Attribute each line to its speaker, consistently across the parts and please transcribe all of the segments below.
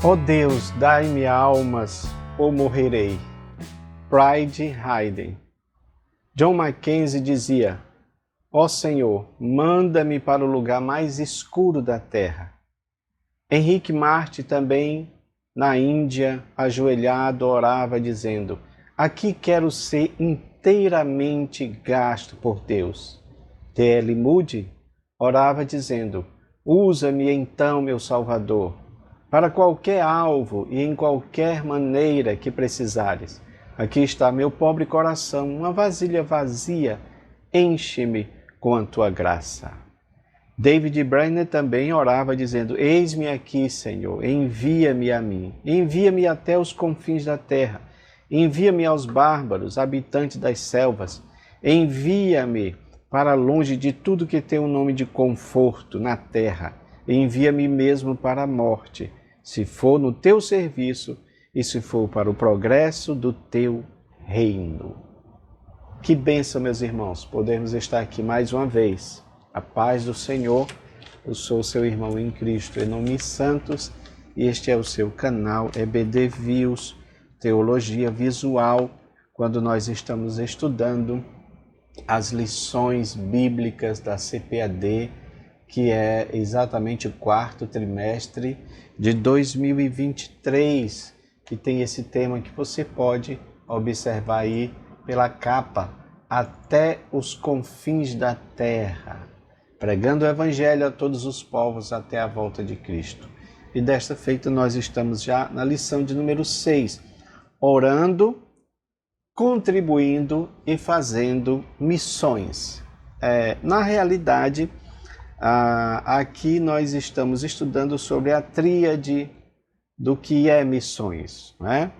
Speaker 1: Ó Deus, dai-me almas ou morrerei. Pride Hayden. John Mackenzie dizia: ó Senhor, manda-me para o lugar mais escuro da terra. Henrique Marty também, na Índia, ajoelhado, orava dizendo: aqui quero ser inteiramente gasto por Deus. T.L. Moody orava dizendo: usa-me então, meu Salvador, para qualquer alvo e em qualquer maneira que precisares. Aqui está meu pobre coração, uma vasilha vazia, enche-me com a tua graça. David Brainerd também orava dizendo: eis-me aqui, Senhor, envia-me a mim, envia-me até os confins da terra, envia-me aos bárbaros, habitantes das selvas, envia-me para longe de tudo que tem o nome de conforto na terra, envia-me mesmo para a morte, se for no teu serviço e se for para o progresso do teu reino. Que bênção, meus irmãos, podermos estar aqui mais uma vez. A paz do Senhor, eu sou seu irmão em Cristo, Enomi Santos, e este é o seu canal EBD Views, Teologia Visual, quando nós estamos estudando as lições bíblicas da CPAD, que é exatamente o quarto trimestre de 2023, que tem esse tema que você pode observar aí pela capa, até os confins da terra, pregando o Evangelho a todos os povos até a volta de Cristo. E desta feita nós estamos já na lição de número 6, orando, contribuindo e fazendo missões. Na realidade, aqui nós estamos estudando sobre a tríade do que é missões, né?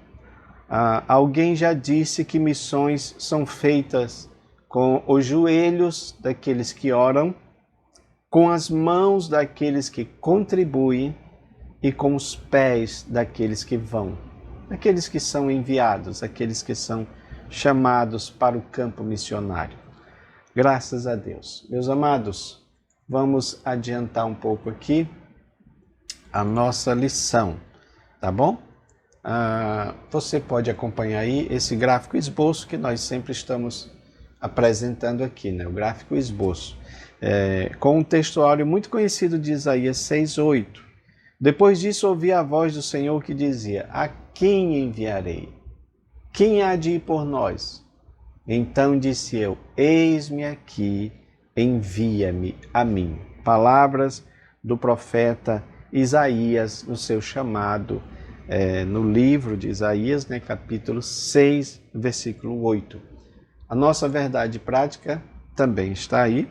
Speaker 1: Alguém já disse que missões são feitas com os joelhos daqueles que oram, com as mãos daqueles que contribuem e com os pés daqueles que vão, daqueles que são enviados, aqueles que são chamados para o campo missionário. Graças a Deus. Meus amados, vamos adiantar um pouco aqui a nossa lição, tá bom? Você pode acompanhar aí esse gráfico esboço que nós sempre estamos apresentando aqui, né? O gráfico esboço, com um textuário muito conhecido de Isaías 6:8. Depois disso ouvi a voz do Senhor que dizia: a quem enviarei? Quem há de ir por nós? Então disse eu: eis-me aqui, envia-me a mim. Palavras do profeta Isaías no seu chamado, no livro de Isaías, né, capítulo 6, versículo 8. A nossa verdade prática também está aí.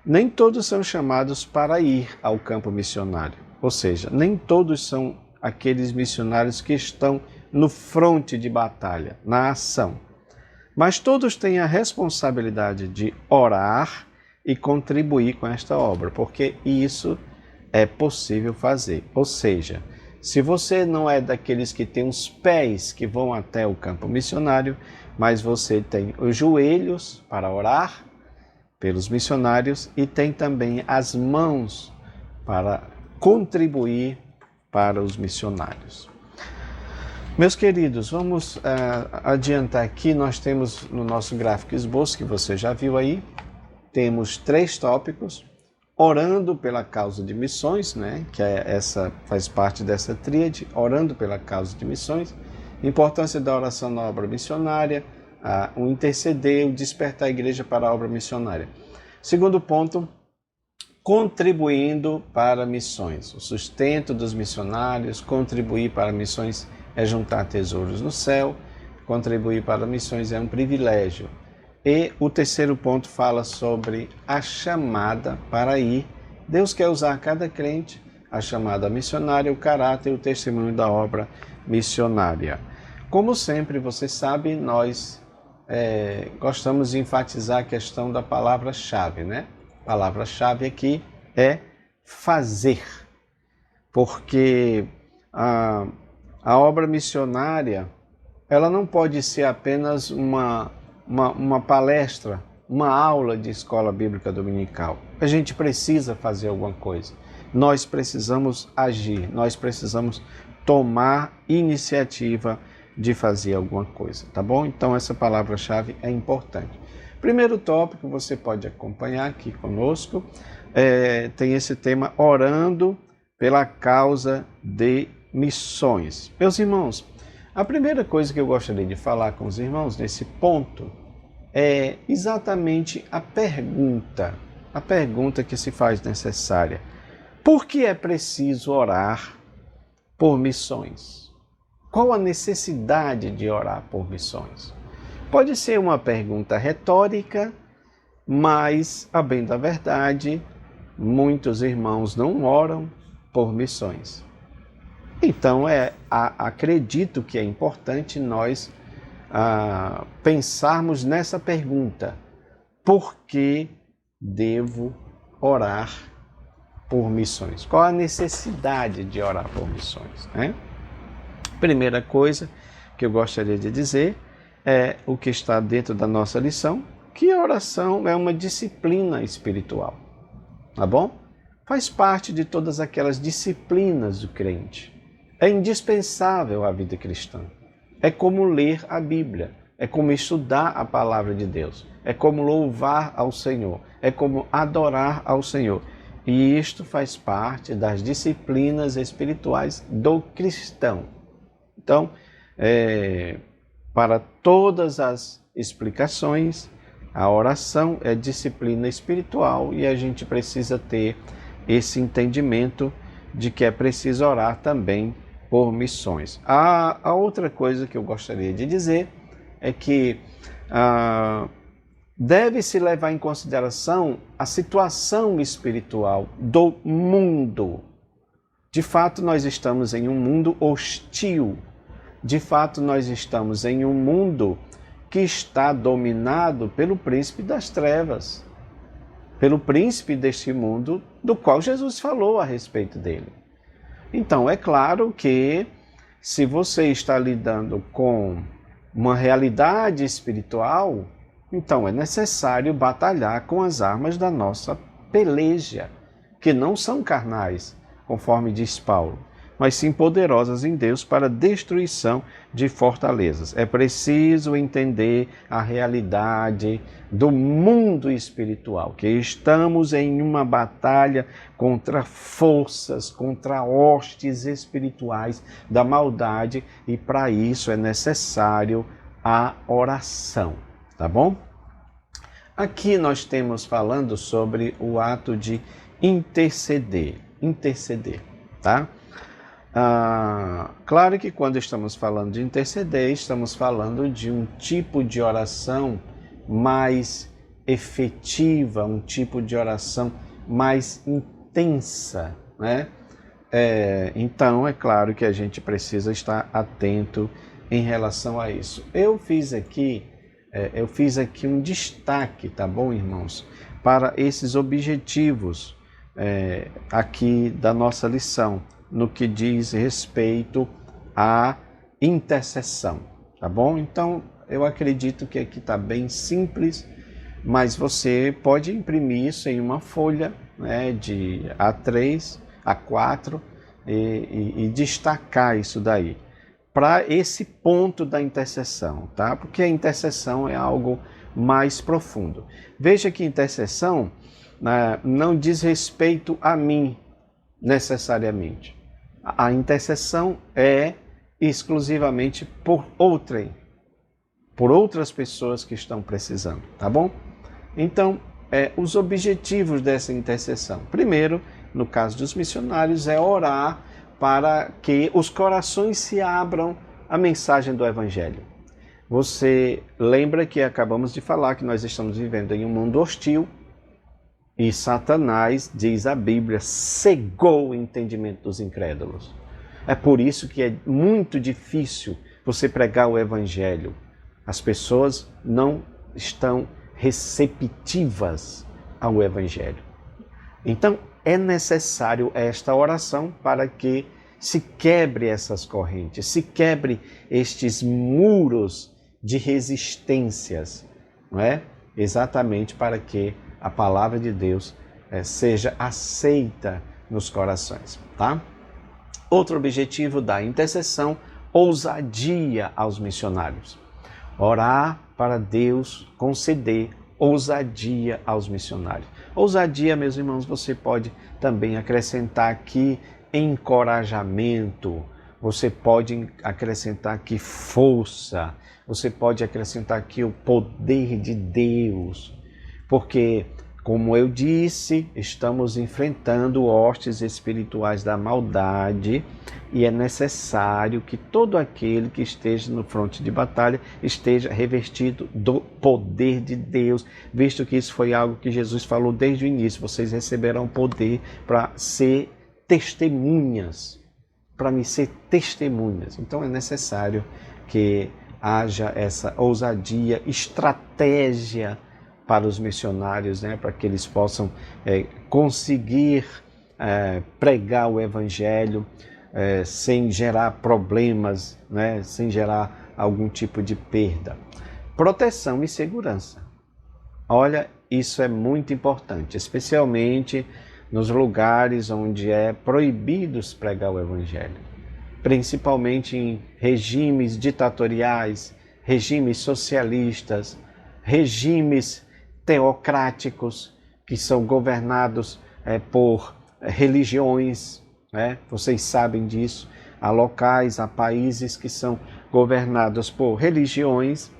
Speaker 1: Nem todos são chamados para ir ao campo missionário. Ou seja, nem todos são aqueles missionários que estão no fronte de batalha, na ação. Mas todos têm a responsabilidade de orar e contribuir com esta obra, porque isso é possível fazer. Ou seja, se você não é daqueles que tem os pés que vão até o campo missionário, mas você tem os joelhos para orar pelos missionários e tem também as mãos para contribuir para os missionários. Meus queridos, vamos adiantar aqui. Nós temos no nosso gráfico esboço, que você já viu aí, temos 3 tópicos: orando pela causa de missões, né, que essa faz parte dessa tríade, orando pela causa de missões, importância da oração na obra missionária, o interceder, o despertar a igreja para a obra missionária. Segundo ponto, contribuindo para missões, o sustento dos missionários. Contribuir para missões é juntar tesouros no céu, contribuir para missões é um privilégio. E o terceiro ponto fala sobre a chamada para ir. Deus quer usar cada crente, a chamada missionária, o caráter e o testemunho da obra missionária. Como sempre, você sabe, nós gostamos de enfatizar a questão da palavra-chave, né? A palavra-chave aqui é fazer, porque a obra missionária, ela não pode ser apenas uma palestra, uma aula de escola bíblica dominical. A gente precisa fazer alguma coisa. Nós precisamos agir, nós precisamos tomar iniciativa de fazer alguma coisa, tá bom? Então essa palavra-chave é importante. Primeiro tópico, você pode acompanhar aqui conosco, tem esse tema orando pela causa de missões. Meus irmãos, a primeira coisa que eu gostaria de falar com os irmãos nesse ponto é exatamente a pergunta que se faz necessária. Por que é preciso orar por missões? Qual a necessidade de orar por missões? Pode ser uma pergunta retórica, mas, a bem da verdade, muitos irmãos não oram por missões. Então, acredito que é importante nós pensarmos nessa pergunta: por que devo orar por missões? Qual a necessidade de orar por missões, né? Primeira coisa que eu gostaria de dizer é o que está dentro da nossa lição, que a oração é uma disciplina espiritual, tá bom? Faz parte de todas aquelas disciplinas do crente. É indispensável à vida cristã. É como ler a Bíblia, é como estudar a palavra de Deus, é como louvar ao Senhor, é como adorar ao Senhor. E isto faz parte das disciplinas espirituais do cristão. Então, para todas as explicações, a oração é disciplina espiritual e a gente precisa ter esse entendimento de que é preciso orar também por missões. A outra coisa que eu gostaria de dizer é que deve-se levar em consideração a situação espiritual do mundo. De fato, nós estamos em um mundo hostil. De fato, nós estamos em um mundo que está dominado pelo príncipe das trevas, pelo príncipe deste mundo, do qual Jesus falou a respeito dele. Então, é claro que se você está lidando com uma realidade espiritual, então é necessário batalhar com as armas da nossa peleja, que não são carnais, conforme diz Paulo, mas sim poderosas em Deus para a destruição de fortalezas. É preciso entender a realidade do mundo espiritual, que estamos em uma batalha contra forças, contra hostes espirituais da maldade, e para isso é necessário a oração, tá bom? Aqui nós temos falando sobre o ato de interceder, tá? Claro que quando estamos falando de interceder, estamos falando de um tipo de oração mais efetiva, um tipo de oração mais intensa, né? Então, é claro que a gente precisa estar atento em relação a isso. Eu fiz aqui um destaque, tá bom, irmãos, para esses objetivos aqui da nossa lição, no que diz respeito à intercessão, tá bom? Então, eu acredito que aqui está bem simples, mas você pode imprimir isso em uma folha, né, de A3, A4 e destacar isso daí, para esse ponto da intercessão, tá? Porque a intercessão é algo mais profundo. Veja que intercessão não diz respeito a mim, necessariamente. A intercessão é exclusivamente por outras pessoas que estão precisando, tá bom? Então, os objetivos dessa intercessão. Primeiro, no caso dos missionários, é orar para que os corações se abram à mensagem do Evangelho. Você lembra que acabamos de falar que nós estamos vivendo em um mundo hostil, e Satanás, diz a Bíblia, cegou o entendimento dos incrédulos. É por isso que é muito difícil você pregar o Evangelho. As pessoas não estão receptivas ao Evangelho. Então, é necessário esta oração para que se quebre essas correntes, se quebre estes muros de resistências, não é? Exatamente para que a palavra de Deus seja aceita nos corações, tá? Outro objetivo da intercessão, ousadia aos missionários. Orar para Deus conceder ousadia aos missionários. Ousadia, meus irmãos, você pode também acrescentar aqui encorajamento, você pode acrescentar aqui força, você pode acrescentar aqui o poder de Deus, porque, como eu disse, estamos enfrentando hostes espirituais da maldade e é necessário que todo aquele que esteja no fronte de batalha esteja revestido do poder de Deus, visto que isso foi algo que Jesus falou desde o início. Vocês receberão poder para ser testemunhas, para me ser testemunhas. Então é necessário que haja essa ousadia, estratégia para os missionários, né, para que eles possam conseguir pregar o Evangelho sem gerar problemas, né, sem gerar algum tipo de perda. Proteção e segurança. Olha, isso é muito importante, especialmente nos lugares onde é proibido pregar o Evangelho, principalmente em regimes ditatoriais, regimes socialistas, regimes teocráticos que são governados por religiões, né? Vocês sabem disso. Há locais, há países que são governados por religiões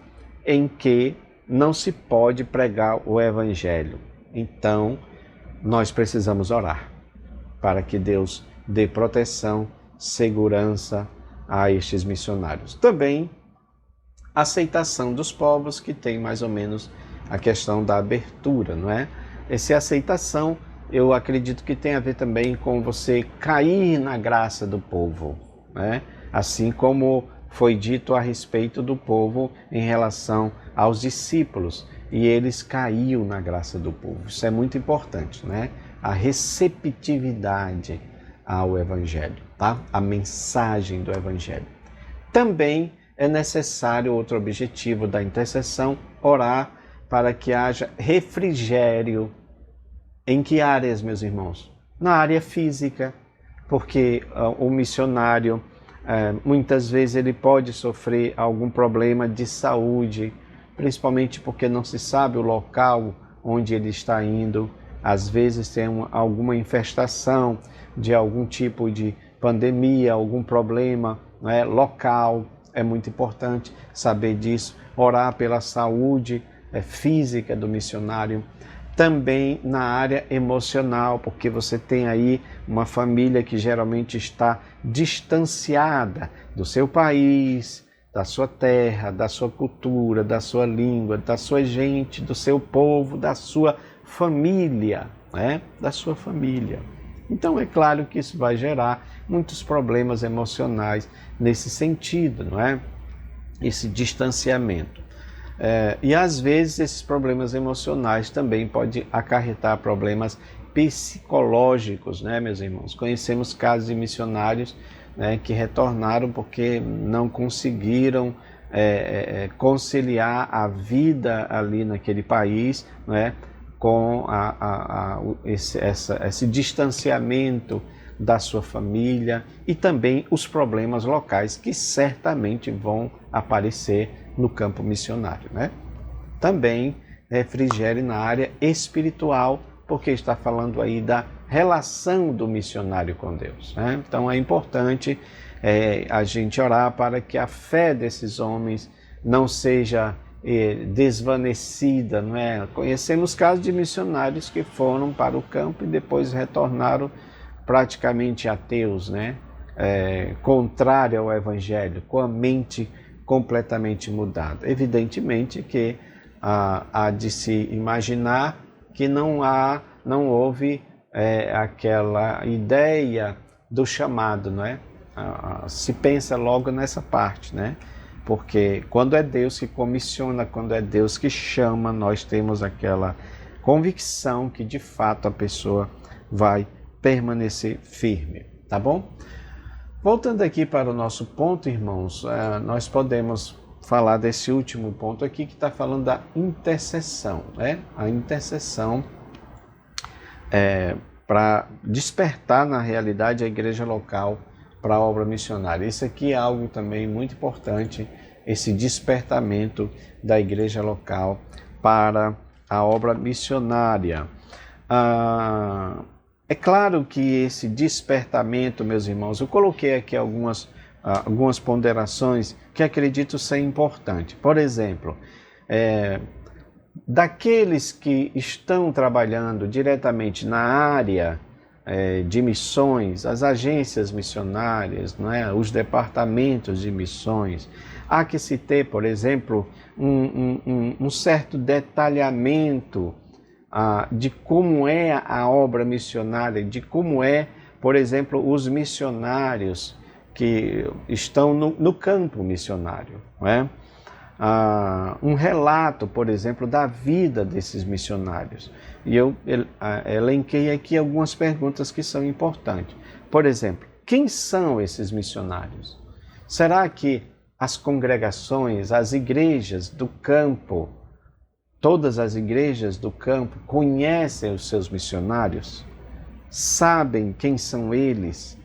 Speaker 1: em que não se pode pregar o Evangelho. Então, nós precisamos orar para que Deus dê proteção, segurança a estes missionários. Também aceitação dos povos, que tem mais ou menos a questão da abertura, não é? Essa aceitação, eu acredito que tem a ver também com você cair na graça do povo, né? Assim como foi dito a respeito do povo em relação aos discípulos, e eles caíram na graça do povo. Isso é muito importante, né? A receptividade ao Evangelho, tá? A mensagem do Evangelho. Também é necessário, outro objetivo da intercessão, orar para que haja refrigério. Em que áreas, meus irmãos? Na área física, porque o missionário, muitas vezes ele pode sofrer algum problema de saúde, principalmente porque não se sabe o local onde ele está indo. Às vezes tem alguma infestação de algum tipo de pandemia, algum problema, né, local. É muito importante saber disso, orar pela saúde física do missionário. Também na área emocional, porque você tem aí uma família que geralmente está distanciada do seu país, da sua terra, da sua cultura, da sua língua, da sua gente, do seu povo, da sua família, né? Da sua família. Então é claro que isso vai gerar muitos problemas emocionais nesse sentido, não é? Esse distanciamento. E às vezes esses problemas emocionais também podem acarretar problemas psicológicos, né, meus irmãos? Conhecemos casos de missionários, né, que retornaram porque não conseguiram conciliar a vida ali naquele país, né, com esse distanciamento da sua família e também os problemas locais que certamente vão aparecer no campo missionário, né? Também refrigério na área espiritual, porque está falando aí da relação do missionário com Deus, né? Então é importante a gente orar para que a fé desses homens não seja desvanecida, não é? Conhecemos casos de missionários que foram para o campo e depois retornaram praticamente ateus, né? Contrário ao Evangelho, com a mente completamente mudada. Evidentemente que há de se imaginar que não houve aquela ideia do chamado, não é? Se pensa logo nessa parte, né? Porque quando é Deus que comissiona, quando é Deus que chama, nós temos aquela convicção que de fato a pessoa vai permanecer firme, tá bom? Voltando aqui para o nosso ponto, irmãos, nós podemos falar desse último ponto aqui que está falando da intercessão, né? A intercessão para despertar na realidade a igreja local para a obra missionária. Isso aqui é algo também muito importante, esse despertamento da igreja local para a obra missionária. É claro que esse despertamento, meus irmãos, eu coloquei aqui algumas ponderações que acredito ser importante. Por exemplo, daqueles que estão trabalhando diretamente na área de missões, as agências missionárias, não é? Os departamentos de missões, há que se ter, por exemplo, um certo detalhamento de como é a obra missionária, de como é, por exemplo, os missionários que estão no campo missionário, não é? Um relato, por exemplo, da vida desses missionários. E eu elenquei aqui algumas perguntas que são importantes. Por exemplo, quem são esses missionários? Será que as congregações, as igrejas do campo, todas as igrejas do campo conhecem os seus missionários? Sabem quem são eles?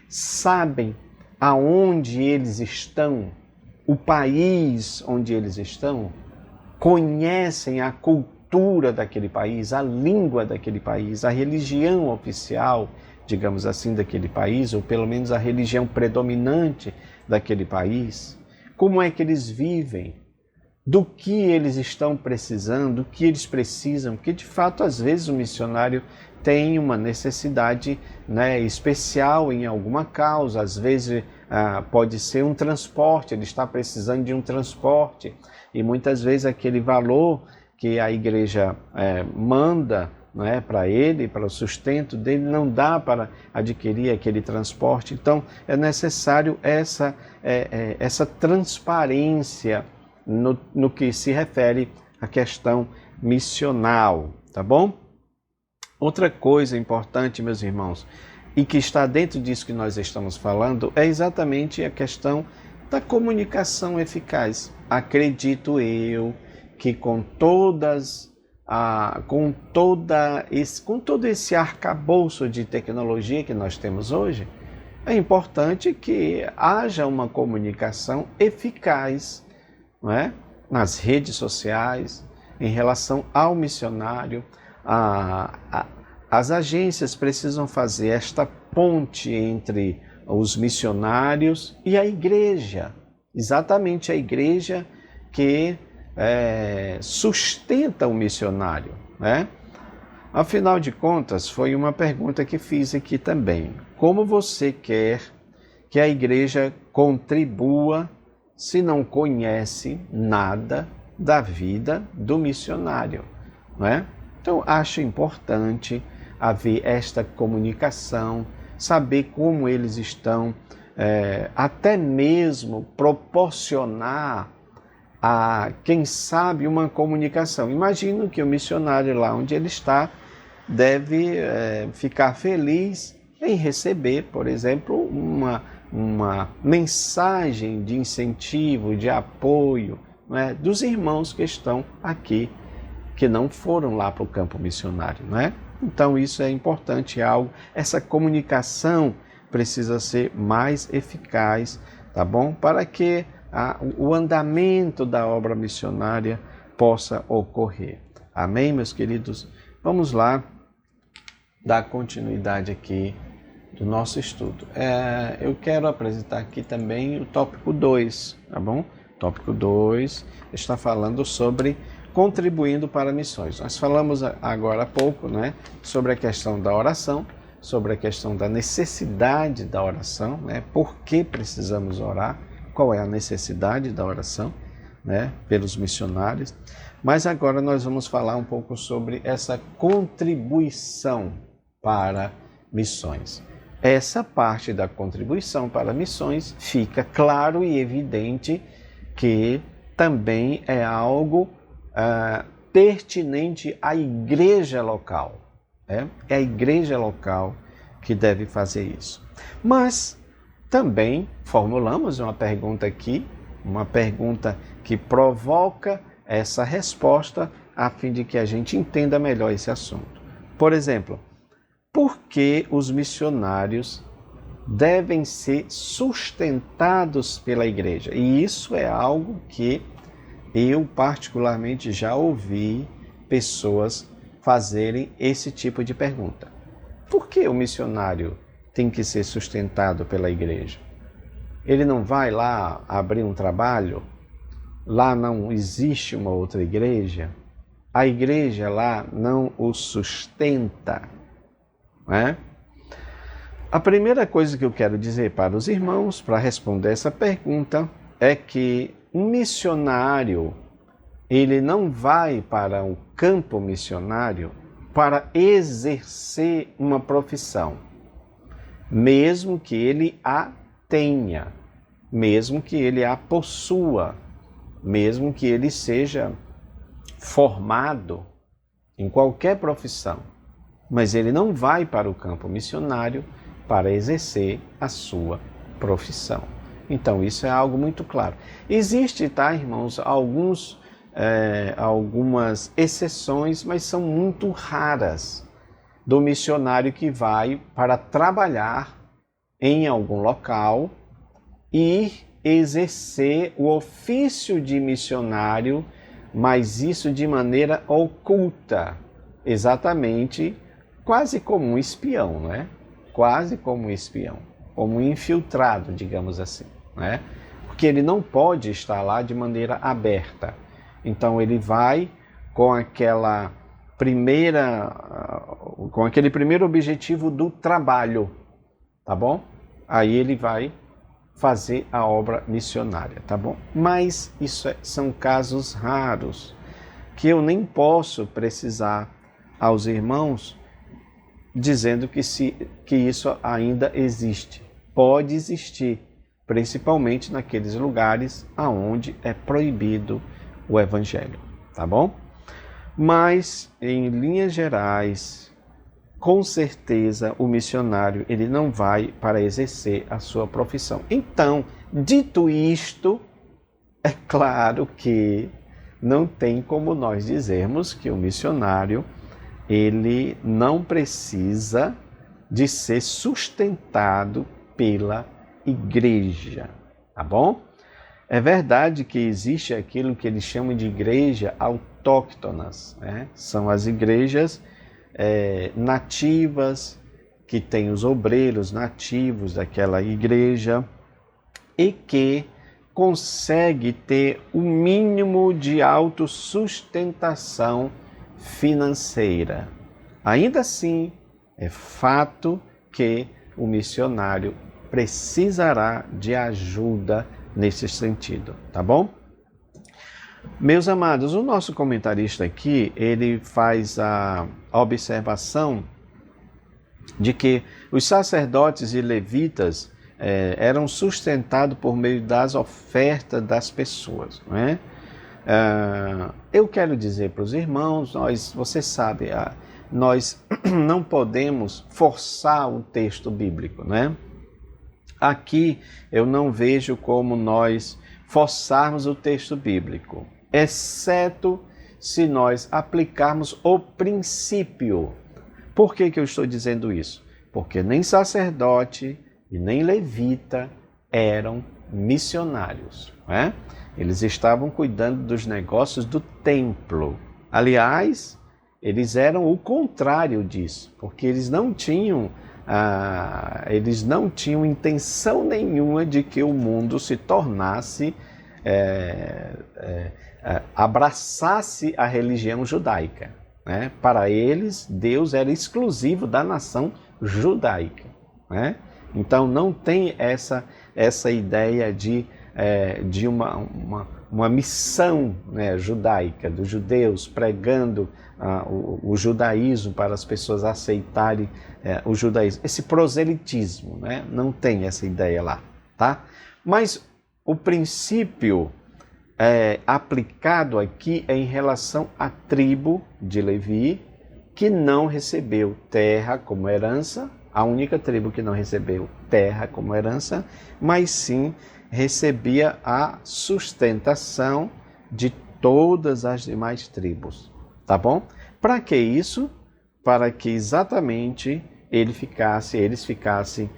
Speaker 1: Sabem aonde eles estão? O país onde eles estão? Conhecem a cultura daquele país, a língua daquele país, a religião oficial, digamos assim, daquele país, ou pelo menos a religião predominante daquele país? Como é que eles vivem? Do que eles estão precisando, do que eles precisam? Porque, de fato, às vezes o missionário tem uma necessidade, né, especial em alguma causa, às vezes pode ser um transporte, ele está precisando de um transporte, e muitas vezes aquele valor que a igreja manda, né, para ele, para o sustento dele, não dá para adquirir aquele transporte. Então é necessário essa transparência no que se refere à questão missional, tá bom? Outra coisa importante, meus irmãos, e que está dentro disso que nós estamos falando, é exatamente a questão da comunicação eficaz. Acredito eu que com todo esse arcabouço de tecnologia que nós temos hoje, é importante que haja uma comunicação eficaz, não é? Nas redes sociais, em relação ao missionário. As agências precisam fazer esta ponte entre os missionários e a igreja, exatamente a igreja que sustenta o missionário, né? Afinal de contas, foi uma pergunta que fiz aqui também. Como você quer que a igreja contribua se não conhece nada da vida do missionário, não é? Então, acho importante haver esta comunicação, saber como eles estão, até mesmo proporcionar quem sabe, uma comunicação. Imagino que o missionário lá onde ele está deve ficar feliz em receber, por exemplo, uma mensagem de incentivo, de apoio, né, dos irmãos que estão aqui, que não foram lá para o campo missionário, né? Então isso é importante, essa comunicação precisa ser mais eficaz, tá bom? Para que o andamento da obra missionária possa ocorrer. Amém, meus queridos? Vamos lá dar continuidade aqui do nosso estudo. Eu quero apresentar aqui também o tópico 2, tá bom? Tópico 2 está falando sobre contribuindo para missões. Nós falamos agora há pouco, né, sobre a questão da oração, sobre a questão da necessidade da oração, né, por que precisamos orar, qual é a necessidade da oração, né, pelos missionários. Mas agora nós vamos falar um pouco sobre essa contribuição para missões. Essa parte da contribuição para missões fica claro e evidente que também é algo pertinente à igreja local. É a igreja local que deve fazer isso. Mas também formulamos uma pergunta aqui, uma pergunta que provoca essa resposta a fim de que a gente entenda melhor esse assunto. Por exemplo, por que os missionários devem ser sustentados pela igreja. E isso é algo que eu particularmente já ouvi pessoas fazerem esse tipo de pergunta. Por que o missionário tem que ser sustentado pela igreja? Ele não vai lá abrir um trabalho? Lá não existe uma outra igreja? A igreja lá não o sustenta, né? A primeira coisa que eu quero dizer para os irmãos, para responder essa pergunta, é que um missionário, ele não vai para o campo missionário para exercer uma profissão, mesmo que ele a tenha, mesmo que ele a possua, mesmo que ele seja formado em qualquer profissão, mas ele não vai para o campo missionário para exercer a sua profissão. Então, isso é algo muito claro. Existe, tá, irmãos, algumas exceções, mas são muito raras, do missionário que vai para trabalhar em algum local e exercer o ofício de missionário, mas isso de maneira oculta, exatamente, quase como um espião, né? Quase como um espião, como um infiltrado, digamos assim, né? Porque ele não pode estar lá de maneira aberta. Então ele vai com aquele primeiro objetivo do trabalho, tá bom? Aí ele vai fazer a obra missionária, tá bom? Mas isso são casos raros, que eu nem posso precisar aos irmãos dizendo que isso ainda existe. Pode existir, principalmente naqueles lugares onde é proibido o evangelho, tá bom? Mas, em linhas gerais, com certeza o missionário ele não vai para exercer a sua profissão. Então, dito isto, é claro que não tem como nós dizermos que o missionário ele não precisa de ser sustentado pela igreja, tá bom? É verdade que existe aquilo que eles chamam de igreja autóctonas, né? São as igrejas nativas, que têm os obreiros nativos daquela igreja e que consegue ter o mínimo de autossustentação financeira. Ainda assim, é fato que o missionário precisará de ajuda nesse sentido, tá bom? Meus amados, o nosso comentarista aqui, ele faz a observação de que os sacerdotes e levitas eram sustentados por meio das ofertas das pessoas, não é? Eu quero dizer para os irmãos, você sabe, nós não podemos forçar o texto bíblico, né? Aqui eu não vejo como nós forçarmos o texto bíblico, exceto se nós aplicarmos o princípio. Por que eu estou dizendo isso? Porque nem sacerdote e nem levita eram missionários, né? Eles estavam cuidando dos negócios do templo. Aliás, eles eram o contrário disso, porque eles não tinham intenção nenhuma de que o mundo se tornasse, abraçasse a religião judaica, né? Para eles, Deus era exclusivo da nação judaica, né? Então não tem essa ideia de uma missão, né, judaica, dos judeus pregando o judaísmo para as pessoas aceitarem o judaísmo. Esse proselitismo, né, não tem essa ideia lá, tá? Mas o princípio aplicado aqui é em relação à tribo de Levi, que não recebeu terra como herança, a única tribo que não recebeu terra como herança, mas sim recebia a sustentação de todas as demais tribos, tá bom? Para que isso? Para que exatamente eles ficassem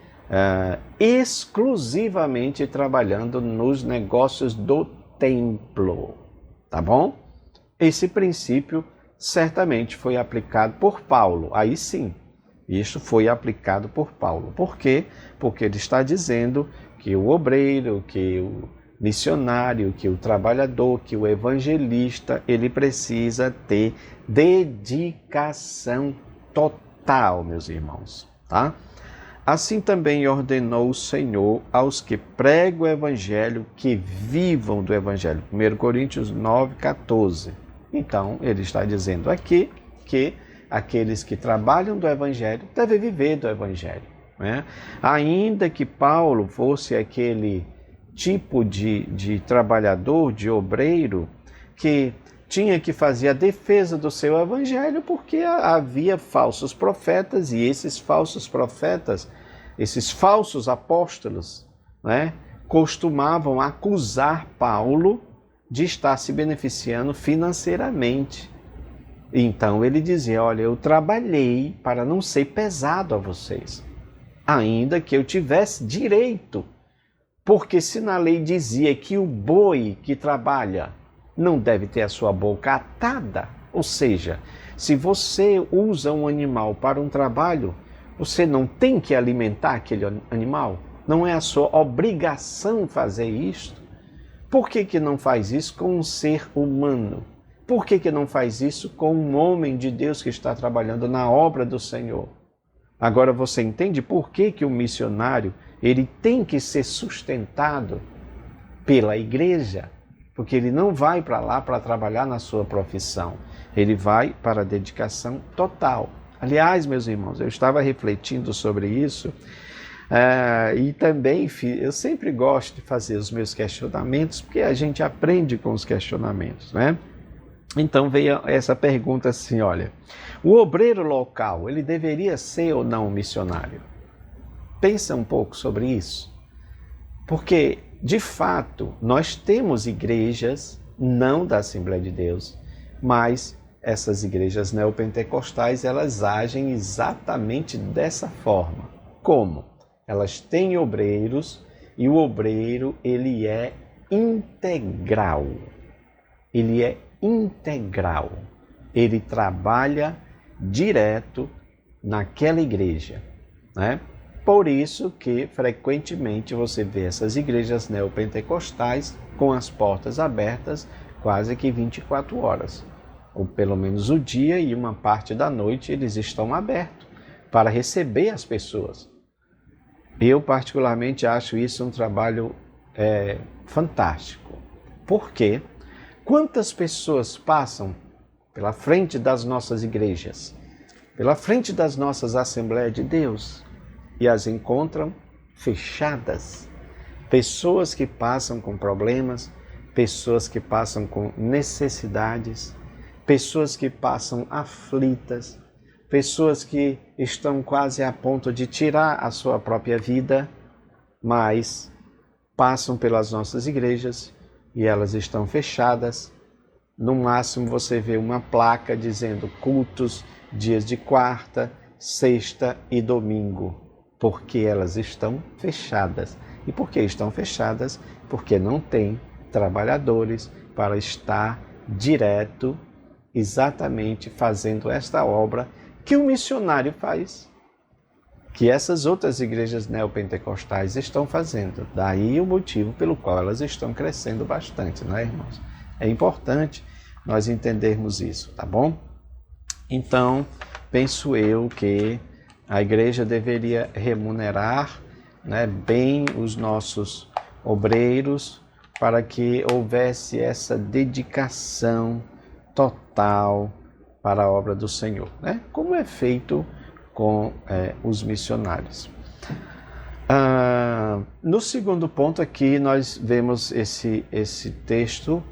Speaker 1: exclusivamente trabalhando nos negócios do templo, tá bom? Esse princípio certamente foi aplicado por Paulo, aí sim, isso foi aplicado por Paulo. Por quê? Porque ele está dizendo que o obreiro, que o missionário, que o trabalhador, que o evangelista, ele precisa ter dedicação total, meus irmãos, tá? Assim também ordenou o Senhor aos que pregam o evangelho que vivam do evangelho. 1 Coríntios 9:14. Então, ele está dizendo aqui que aqueles que trabalham do evangelho devem viver do evangelho, né? Ainda que Paulo fosse aquele tipo de trabalhador, de obreiro, que tinha que fazer a defesa do seu evangelho porque havia falsos profetas e esses falsos profetas, esses falsos apóstolos, né, costumavam acusar Paulo de estar se beneficiando financeiramente. Então ele dizia, olha, eu trabalhei para não ser pesado a vocês, ainda que eu tivesse direito, porque se na lei dizia que o boi que trabalha não deve ter a sua boca atada, ou seja, se você usa um animal para um trabalho, você não tem que alimentar aquele animal, não é a sua obrigação fazer isto. Por que não faz isso com um ser humano? Por que não faz isso com um homem de Deus que está trabalhando na obra do Senhor? Agora você entende por que o missionário ele tem que ser sustentado pela igreja? Porque ele não vai para lá para trabalhar na sua profissão, ele vai para a dedicação total. Aliás, meus irmãos, eu estava refletindo sobre isso e também eu sempre gosto de fazer os meus questionamentos, porque a gente aprende com os questionamentos, né? Então veio essa pergunta assim, olha, o obreiro local, ele deveria ser ou não um missionário? Pensa um pouco sobre isso, porque de fato nós temos igrejas, não da Assembleia de Deus, mas essas igrejas neopentecostais, elas agem exatamente dessa forma. Como? Elas têm obreiros e o obreiro ele é integral. Ele é integral. Ele trabalha direto naquela igreja, né? Por isso que frequentemente você vê essas igrejas neopentecostais com as portas abertas quase que 24 horas. Ou pelo menos o dia e uma parte da noite eles estão abertos para receber as pessoas. Eu particularmente acho isso um trabalho fantástico. Por quê? Quantas pessoas passam pela frente das nossas igrejas, pela frente das nossas Assembleias de Deus e as encontram fechadas? Pessoas que passam com problemas, pessoas que passam com necessidades, pessoas que passam aflitas, pessoas que estão quase a ponto de tirar a sua própria vida, mas passam pelas nossas igrejas e elas estão fechadas. No máximo você vê uma placa dizendo cultos dias de quarta, sexta e domingo, porque elas estão fechadas. E por que estão fechadas? Porque não tem trabalhadores para estar direto, exatamente fazendo esta obra que o missionário faz, que essas outras igrejas neopentecostais estão fazendo. Daí o motivo pelo qual elas estão crescendo bastante, não é, irmãos? É importante nós entendermos isso, tá bom? Então, penso eu que a igreja deveria remunerar, né, bem os nossos obreiros para que houvesse essa dedicação total para a obra do Senhor, né? Como é feito com os missionários. No segundo ponto aqui nós vemos esse texto,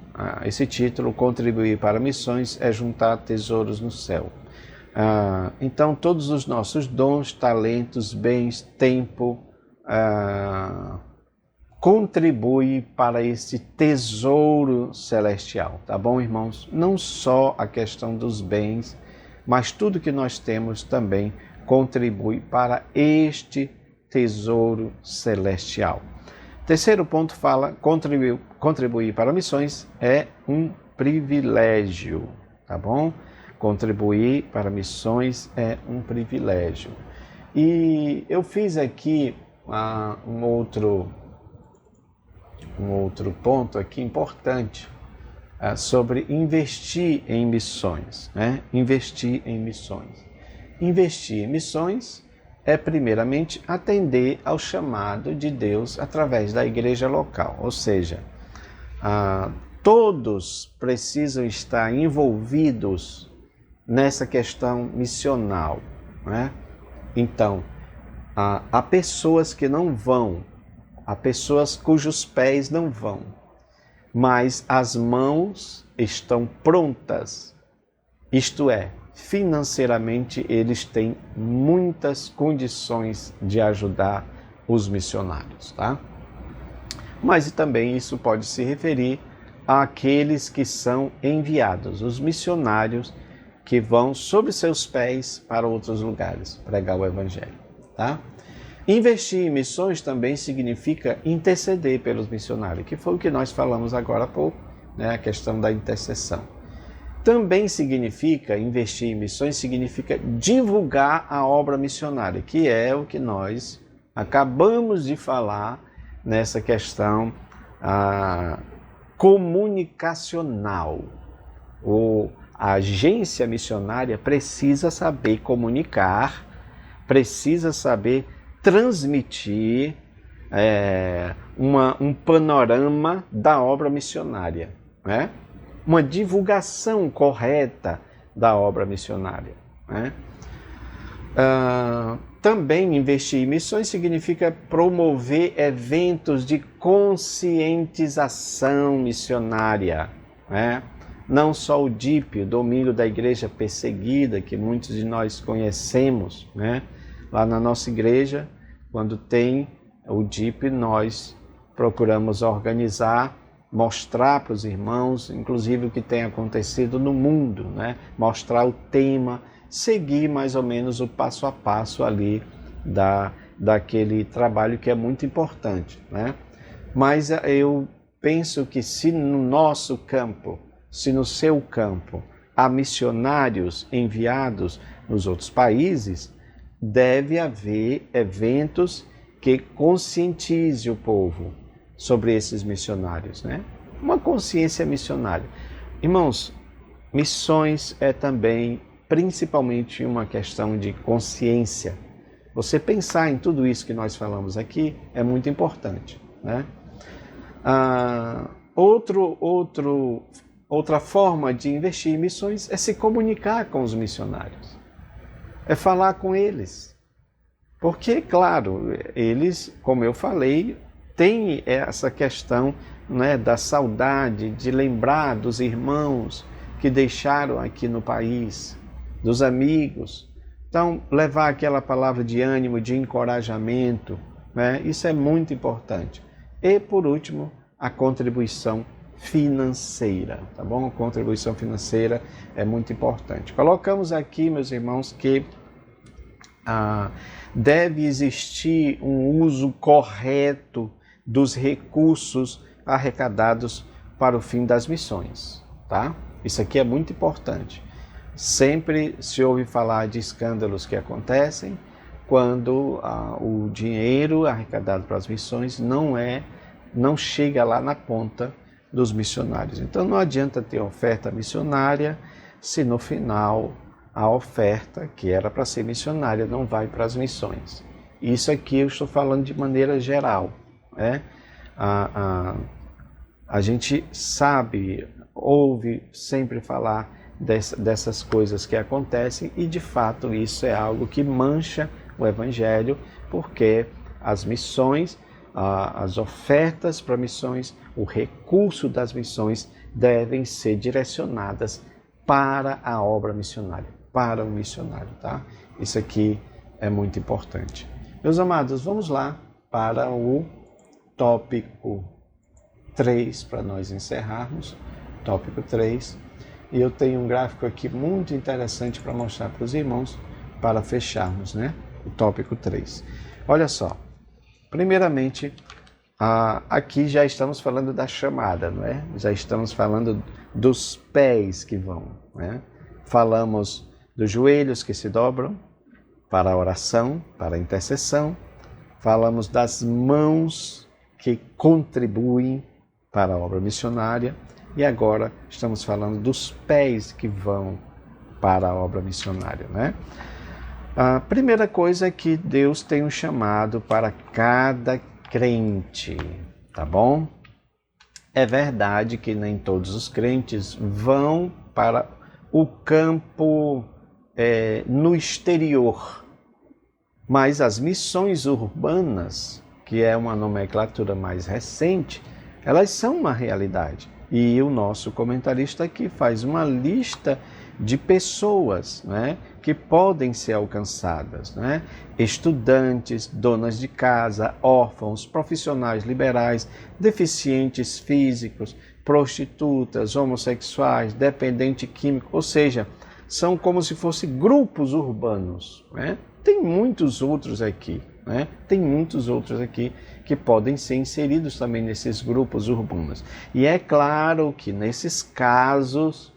Speaker 1: esse título, contribuir para missões é juntar tesouros no céu. Então todos os nossos dons, talentos, bens, tempo, contribui para esse tesouro celestial, tá bom, irmãos? Não só a questão dos bens, mas tudo que nós temos também contribui para este tesouro celestial. Terceiro ponto fala, contribuir para missões é um privilégio, tá bom? Contribuir para missões é um privilégio. E eu fiz aqui um outro ponto aqui importante sobre investir em missões, né? Investir em missões. Investir em missões é, primeiramente, atender ao chamado de Deus através da igreja local, ou seja, todos precisam estar envolvidos nessa questão missional, né? Então, há pessoas que não vão, há pessoas cujos pés não vão, mas as mãos estão prontas, isto é, financeiramente eles têm muitas condições de ajudar os missionários, tá? Mas também isso pode se referir àqueles que são enviados, os missionários que vão sob seus pés para outros lugares pregar o evangelho, tá? Investir em missões também significa interceder pelos missionários, que foi o que nós falamos agora há pouco, né? A questão da intercessão. Também significa, investir em missões, significa divulgar a obra missionária, que é o que nós acabamos de falar nessa questão comunicacional. A agência missionária precisa saber comunicar, precisa saber transmitir um panorama da obra missionária, né? Uma divulgação correta da obra missionária, né? Também investir em missões significa promover eventos de conscientização missionária, né? Não só o DIP, o Domingo da Igreja Perseguida, que muitos de nós conhecemos, né? Lá na nossa igreja, quando tem o DIP, nós procuramos organizar, mostrar para os irmãos, inclusive o que tem acontecido no mundo, né? Mostrar o tema, seguir mais ou menos o passo a passo ali daquele trabalho que é muito importante, né? Mas eu penso que se no nosso campo, se no seu campo há missionários enviados nos outros países, deve haver eventos que conscientize o povo sobre esses missionários, né? Uma consciência missionária. Irmãos, missões é também, principalmente, uma questão de consciência. Você pensar em tudo isso que nós falamos aqui é muito importante, né? Outra forma de investir em missões é se comunicar com os missionários, é falar com eles. Porque, claro, eles, como eu falei, têm essa questão, né, da saudade, de lembrar dos irmãos que deixaram aqui no país, dos amigos. Então, levar aquela palavra de ânimo, de encorajamento, né, isso é muito importante. E, por último, a contribuição financeira, tá bom? A contribuição financeira é muito importante. Colocamos aqui, meus irmãos, que deve existir um uso correto dos recursos arrecadados para o fim das missões, tá? Isso aqui é muito importante. Sempre se ouve falar de escândalos que acontecem quando o dinheiro arrecadado para as missões não chega lá na ponta dos missionários. Então não adianta ter oferta missionária se no final a oferta, que era para ser missionária, não vai para as missões. Isso aqui eu estou falando de maneira geral, né? A gente sabe, ouve sempre falar dessas coisas que acontecem e, de fato, isso é algo que mancha o Evangelho, porque as missões, as ofertas para missões, o recurso das missões devem ser direcionadas para a obra missionária, para o missionário, tá? Isso aqui é muito importante. Meus amados, vamos lá para o tópico 3, para nós encerrarmos. Tópico 3. E eu tenho um gráfico aqui muito interessante para mostrar para os irmãos, para fecharmos, né? O tópico 3. Olha só, primeiramente, aqui já estamos falando da chamada, não é? Já estamos falando dos pés que vão, né? Falamos dos joelhos que se dobram para a oração, para a intercessão. Falamos das mãos que contribuem para a obra missionária. E agora estamos falando dos pés que vão para a obra missionária, né? A primeira coisa é que Deus tem um chamado para cada crente, tá bom? É verdade que nem todos os crentes vão para o campo no exterior, mas as missões urbanas, que é uma nomenclatura mais recente, elas são uma realidade. E o nosso comentarista aqui faz uma lista de pessoas, né, que podem ser alcançadas, né? Estudantes, donas de casa, órfãos, profissionais liberais, deficientes físicos, prostitutas, homossexuais, dependente químico, ou seja, são como se fossem grupos urbanos, né? Tem muitos outros aqui, né? Tem muitos outros aqui que podem ser inseridos também nesses grupos urbanos. E é claro que nesses casos,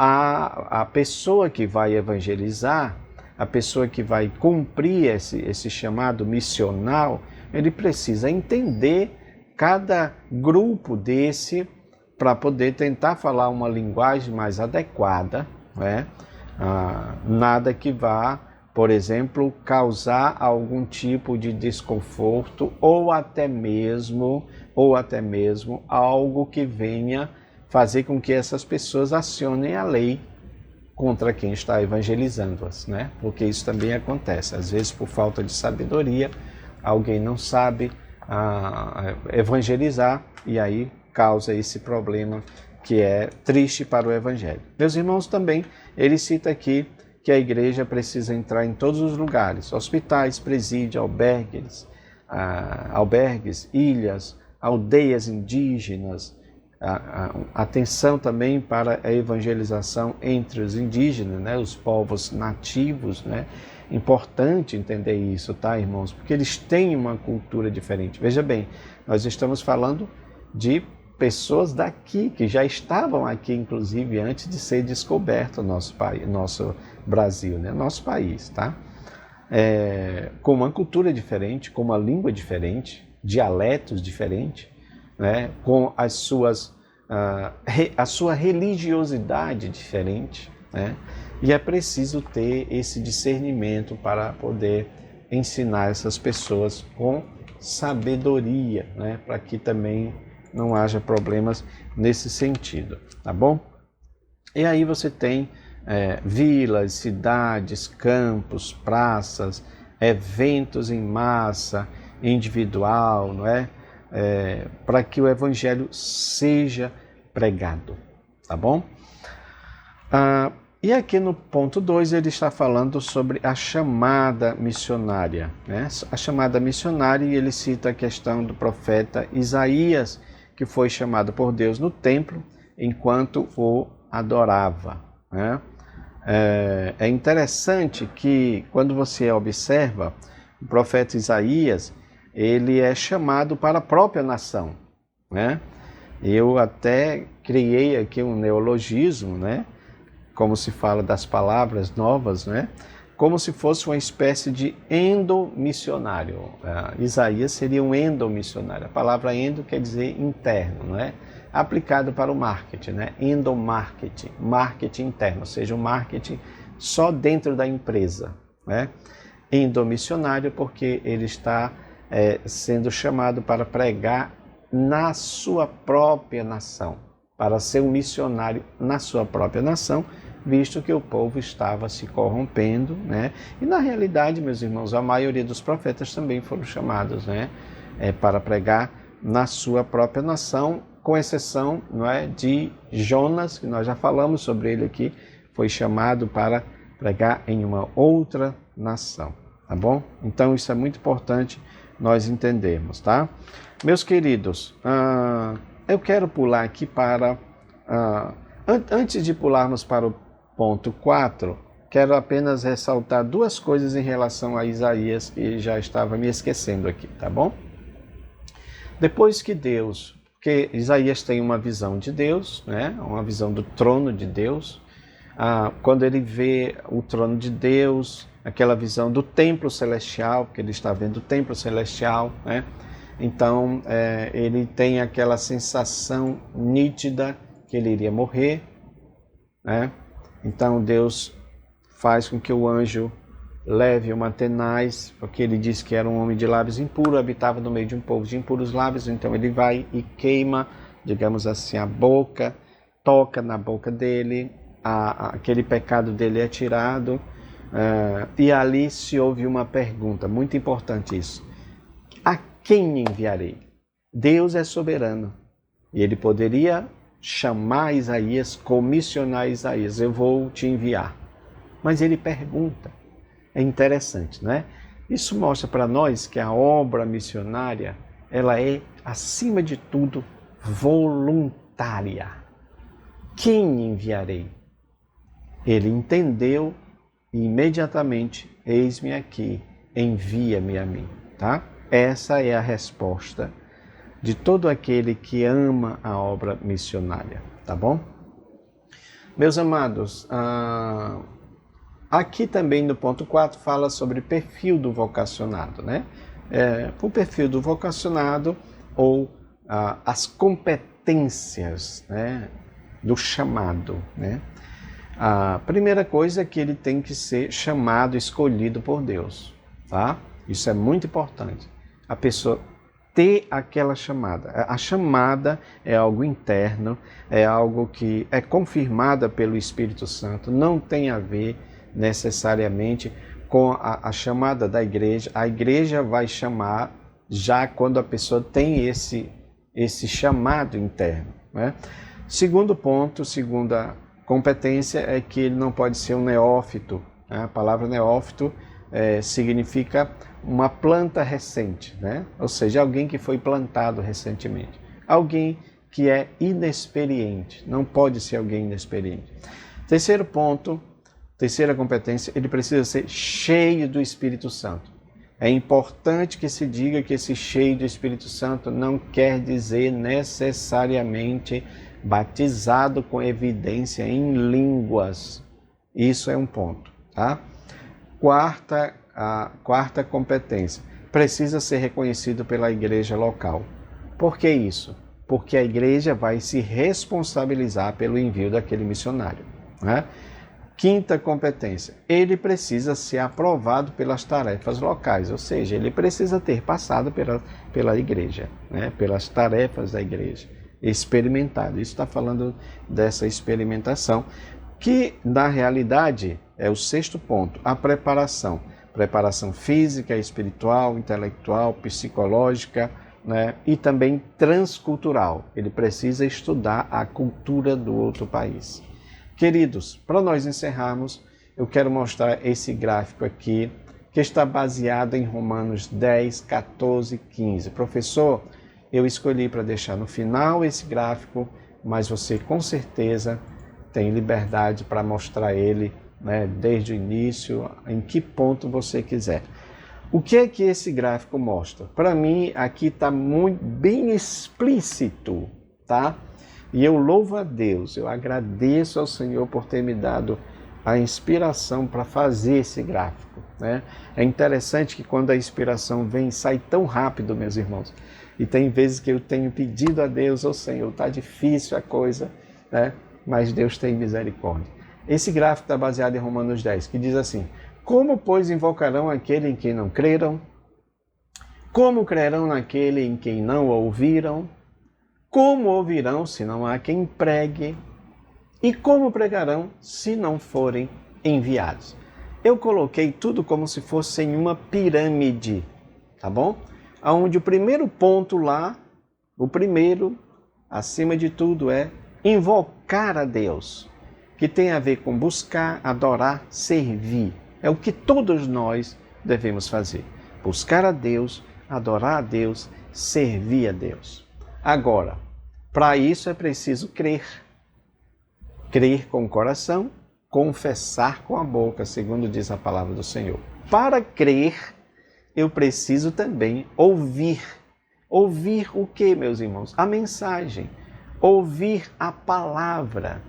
Speaker 1: a pessoa que vai evangelizar, a pessoa que vai cumprir esse chamado missional, ele precisa entender cada grupo desse para poder tentar falar uma linguagem mais adequada, né? Nada que vá, por exemplo, causar algum tipo de desconforto ou até mesmo algo que venha fazer com que essas pessoas acionem a lei contra quem está evangelizando-as, né? Porque isso também acontece. Às vezes, por falta de sabedoria, alguém não sabe evangelizar e aí causa esse problema que é triste para o evangelho. Meus irmãos, também ele cita aqui que a igreja precisa entrar em todos os lugares, hospitais, presídios, albergues, ilhas, aldeias indígenas, atenção também para a evangelização entre os indígenas, né, os povos nativos, né? Importante entender isso, tá, irmãos? Porque eles têm uma cultura diferente. Veja bem, nós estamos falando de pessoas daqui, que já estavam aqui, inclusive, antes de ser descoberto o nosso país, nosso Brasil, né? Nosso país, tá? Com uma cultura diferente, com uma língua diferente, dialetos diferentes, né? Com a sua religiosidade diferente, né? E é preciso ter esse discernimento para poder ensinar essas pessoas com sabedoria, né? Para que também não haja problemas nesse sentido, tá bom? E aí você tem vilas, cidades, campos, praças, eventos em massa, individual, não é? Para que o evangelho seja pregado, tá bom? E aqui no ponto 2 ele está falando sobre a chamada missionária, né? A chamada missionária, e ele cita a questão do profeta Isaías, que foi chamado por Deus no templo enquanto o adorava, né? É interessante que quando você observa o profeta Isaías, ele é chamado para a própria nação, né? Eu até criei aqui um neologismo, né? Como se fala das palavras novas, né? Como se fosse uma espécie de endomissionário. Isaías seria um endomissionário. A palavra endo quer dizer interno, né? Aplicado para o marketing, né? Endomarketing, marketing interno, ou seja, o marketing só dentro da empresa, né? Endomissionário porque ele está sendo chamado para pregar na sua própria nação, para ser um missionário na sua própria nação, visto que o povo estava se corrompendo, né? E na realidade, meus irmãos, a maioria dos profetas também foram chamados, né? Para pregar na sua própria nação, com exceção, não é, de Jonas, que nós já falamos sobre ele aqui, foi chamado para pregar em uma outra nação, tá bom? Então isso é muito importante nós entendermos, tá? Meus queridos, eu quero pular aqui para... antes de pularmos para o ponto 4, quero apenas ressaltar duas coisas em relação a Isaías que já estava me esquecendo aqui, tá bom? Depois que Deus, porque Isaías tem uma visão de Deus, né? Uma visão do trono de Deus. Quando ele vê o trono de Deus, aquela visão do templo celestial, porque ele está vendo o templo celestial, né? Então ele tem aquela sensação nítida que ele iria morrer, né? Então Deus faz com que o anjo leve uma tenaz, porque ele disse que era um homem de lábios impuros, habitava no meio de um povo de impuros lábios, então ele vai e queima, digamos assim, a boca, toca na boca dele, aquele pecado dele é tirado, e ali se ouve uma pergunta, muito importante isso: a quem enviarei? Deus é soberano, e ele poderia chamar Isaías, comissionar Isaías, eu vou te enviar. Mas ele pergunta. É interessante, né? Isso mostra para nós que a obra missionária, ela é, acima de tudo, voluntária. Quem enviarei? Ele entendeu e imediatamente, eis-me aqui, envia-me a mim, tá? Essa é a resposta de todo aquele que ama a obra missionária, tá bom? Meus amados, aqui também no ponto 4 fala sobre perfil do vocacionado, né? O perfil do vocacionado ou as competências, né, do chamado, né? A primeira coisa é que ele tem que ser chamado, escolhido por Deus, tá? Isso é muito importante. A pessoa ter aquela chamada. A chamada é algo interno, é algo que é confirmada pelo Espírito Santo, não tem a ver necessariamente com a chamada da igreja. A igreja vai chamar já quando a pessoa tem esse chamado interno, né? Segundo ponto, segunda competência é que ele não pode ser um neófito, né? A palavra neófito significa uma planta recente, né? Ou seja, alguém que foi plantado recentemente. Alguém que é inexperiente, não pode ser alguém inexperiente. Terceiro ponto, terceira competência, ele precisa ser cheio do Espírito Santo. É importante que se diga que esse cheio do Espírito Santo não quer dizer necessariamente batizado com evidência em línguas. Isso é um ponto, tá? A quarta competência, precisa ser reconhecido pela igreja local. Por que isso? Porque a igreja vai se responsabilizar pelo envio daquele missionário, né? Quinta competência, ele precisa ser aprovado pelas tarefas locais, ou seja, ele precisa ter passado pela igreja, né? Pelas tarefas da igreja, experimentado. Isso está falando dessa experimentação, que na realidade é o sexto ponto, a preparação. Preparação física, espiritual, intelectual, psicológica, né? E também transcultural. Ele precisa estudar a cultura do outro país. Queridos, para nós encerrarmos, eu quero mostrar esse gráfico aqui, que está baseado em Romanos 10, 14 e 15. Professor, eu escolhi para deixar no final esse gráfico, mas você com certeza tem liberdade para mostrar ele, né, desde o início, em que ponto você quiser. O que é que esse gráfico mostra? Para mim, aqui está muito bem explícito, tá? E eu louvo a Deus, eu agradeço ao Senhor por ter me dado a inspiração para fazer esse gráfico, né? É interessante que quando a inspiração vem, sai tão rápido, meus irmãos. E tem vezes que eu tenho pedido a Deus, ô Senhor, está difícil a coisa, né? Mas Deus tem misericórdia. Esse gráfico está baseado em Romanos 10, que diz assim: como, pois, invocarão aquele em quem não creram? Como crerão naquele em quem não ouviram? Como ouvirão se não há quem pregue? E como pregarão se não forem enviados? Eu coloquei tudo como se fosse em uma pirâmide, tá bom? Onde o primeiro ponto lá, o primeiro, acima de tudo, é invocar a Deus, que tem a ver com buscar, adorar, servir. É o que todos nós devemos fazer. Buscar a Deus, adorar a Deus, servir a Deus. Agora, para isso é preciso crer. Crer com o coração confessar com a boca, segundo diz a palavra do Senhor. Para crer, eu preciso também ouvir. Ouvir o que, meus irmãos? A mensagem. Ouvir a palavra.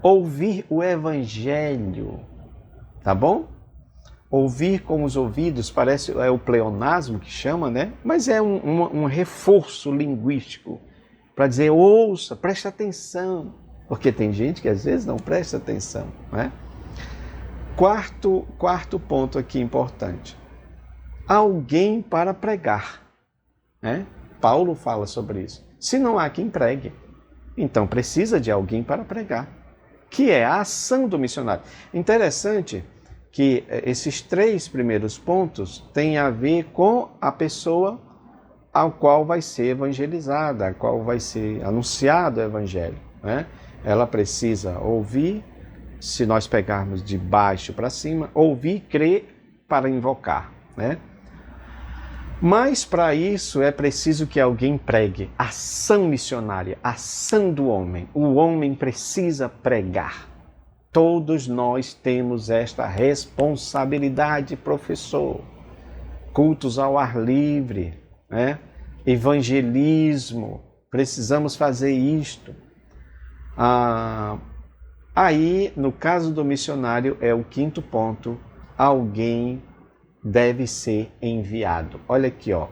Speaker 1: Ouvir o evangelho. Tá bom? Ouvir com os ouvidos, parece o pleonasmo que chama, né? Mas é um reforço linguístico para dizer, ouça, preste atenção. Porque tem gente que às vezes não presta atenção, né? Quarto ponto aqui importante. Alguém para pregar, né? Paulo fala sobre isso. Se não há quem pregue, então precisa de alguém para pregar, que é a ação do missionário. Interessante que esses 3 primeiros pontos têm a ver com a pessoa ao qual vai ser evangelizada, a qual vai ser anunciado o evangelho, né? Ela precisa ouvir, se nós pegarmos de baixo para cima, ouvir, crer para invocar, né? Mas para isso é preciso que alguém pregue. Ação missionária, ação do homem. O homem precisa pregar. Todos nós temos esta responsabilidade, professor. Cultos ao ar livre, né? Evangelismo, precisamos fazer isto. Aí, no caso do missionário, é o 5º ponto, alguém deve ser enviado. Olha aqui, ó.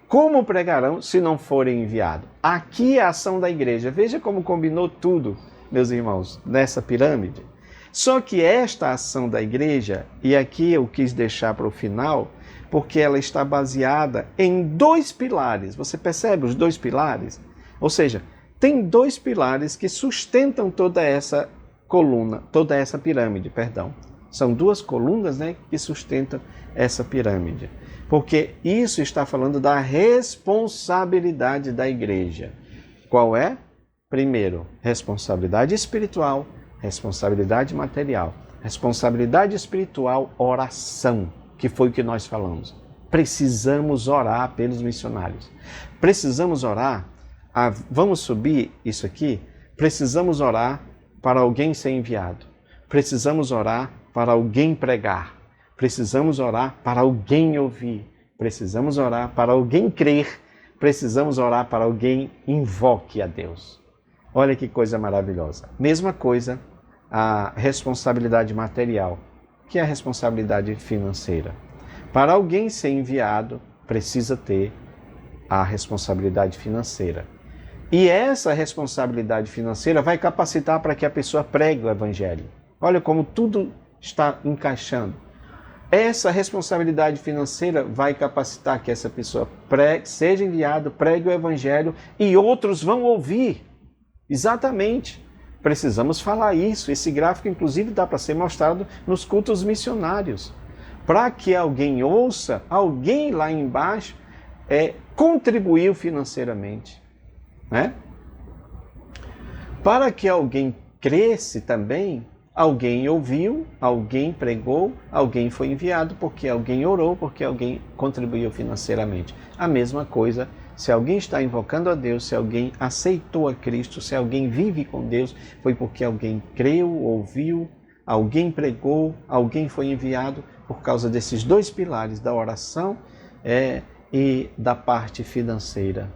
Speaker 1: Como pregarão se não forem enviados? Aqui é a ação da igreja. Veja como combinou tudo, meus irmãos, nessa pirâmide. Só que esta ação da igreja, e aqui eu quis deixar para o final, porque ela está baseada em 2 pilares. Você percebe os 2 pilares? Ou seja, tem 2 pilares que sustentam toda essa coluna, toda essa pirâmide, perdão. São 2 colunas, né, que sustentam essa pirâmide. Porque isso está falando da responsabilidade da igreja. Qual é? Primeiro, responsabilidade espiritual, responsabilidade material. Responsabilidade espiritual, oração, que foi o que nós falamos. Precisamos orar pelos missionários. Precisamos orar, vamos subir isso aqui? Precisamos orar para alguém ser enviado. Precisamos orar para alguém pregar. Precisamos orar para alguém ouvir. Precisamos orar para alguém crer. Precisamos orar para alguém invoque a Deus. Olha que coisa maravilhosa. Mesma coisa, a responsabilidade material, que é a responsabilidade financeira. Para alguém ser enviado, precisa ter a responsabilidade financeira. E essa responsabilidade financeira vai capacitar para que a pessoa pregue o evangelho. Olha como tudo está encaixando. Essa responsabilidade financeira vai capacitar que essa pessoa seja enviada, pregue o evangelho e outros vão ouvir. Exatamente. Precisamos falar isso. Esse gráfico, inclusive, dá para ser mostrado nos cultos missionários. Para que alguém ouça, alguém lá embaixo contribuiu financeiramente, né? Para que alguém cresce também, alguém ouviu, alguém pregou, alguém foi enviado, porque alguém orou, porque alguém contribuiu financeiramente. A mesma coisa, se alguém está invocando a Deus, se alguém aceitou a Cristo, se alguém vive com Deus, foi porque alguém creu, ouviu, alguém pregou, alguém foi enviado, por causa desses 2 pilares da oração e da parte financeira,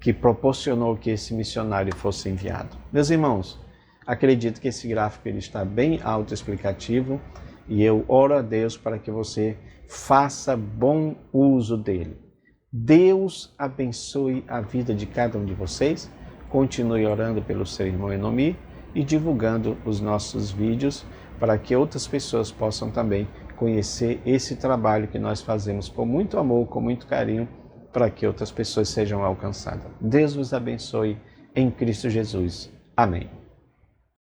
Speaker 1: que proporcionou que esse missionário fosse enviado. Meus irmãos, acredito que esse gráfico ele está bem autoexplicativo e eu oro a Deus para que você faça bom uso dele. Deus abençoe a vida de cada um de vocês. Continue orando pelo seu irmão Enomi e divulgando os nossos vídeos para que outras pessoas possam também conhecer esse trabalho que nós fazemos com muito amor, com muito carinho, para que outras pessoas sejam alcançadas. Deus vos abençoe em Cristo Jesus. Amém.